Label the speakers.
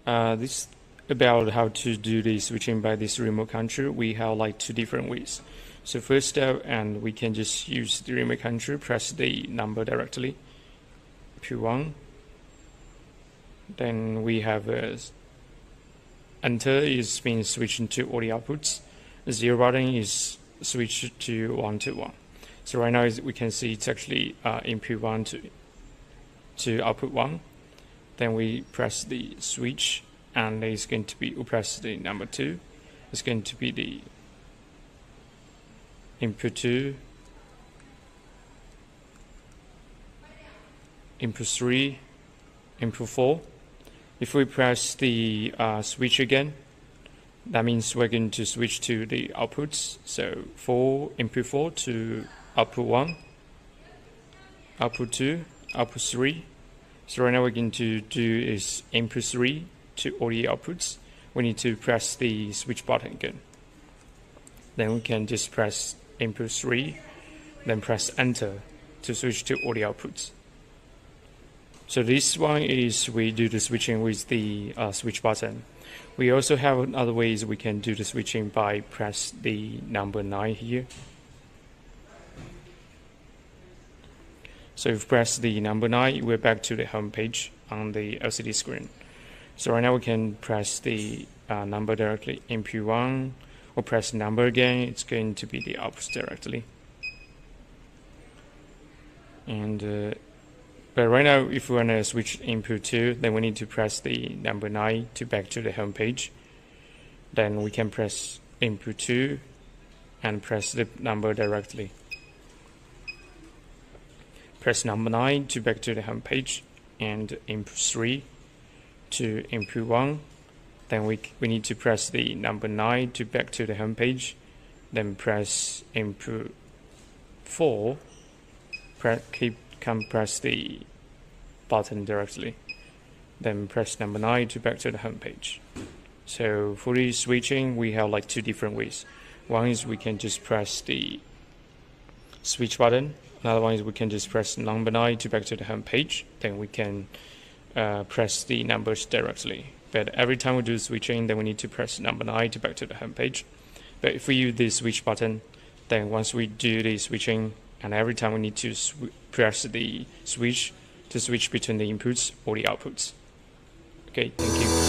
Speaker 1: This about how to do the switching by this remote control. We have like two different ways. So first step, and we can just use the remote control, press the number directly, P1. Then we have enter is being switched to all the outputs. 0 button is switched to 1 to 1. So right now we can see it's actually input 1 to output 1. Then we press the switch, and it's going to be, we press the number 2. It's going to be the input 2, input 3, input 4. If we press the switch again, that means we're going to switch to the outputs. So input 4 to output 1, output 2, output 3. So right now we're going to do is input 3 to all the outputs. We need to press the switch button again. Then we can just press input 3, then press enter to switch to all the outputs. So this one is we do the switching with the switch button. We also have other ways we can do the switching by press the number 9 here. So if we press the number 9, we're back to the home page on the LCD screen. So right now we can press the number directly, input 1, or press number again, it's going to be the output directly. And but right now, if we want to switch input 2, then we need to press the number 9 to back to the home page. Then we can press input 2 and press the number directly. Press number 9 to back to the home page, and input 3 to input 1. Then we need to press the number 9 to back to the home page. Then press input 4. Press the button directly. Then press number 9 to back to the home page. So for the switching, we have like two different ways. One is we can just press the switch button. Another one is we can just press number 9 to back to the home page. Then we can press the numbers directly. But every time we do switching, then we need to press number 9 to back to the home page. But if we use the switch button, then once we do the switching, and every time we need to press the switch to switch between the inputs or the outputs. Okay, thank you.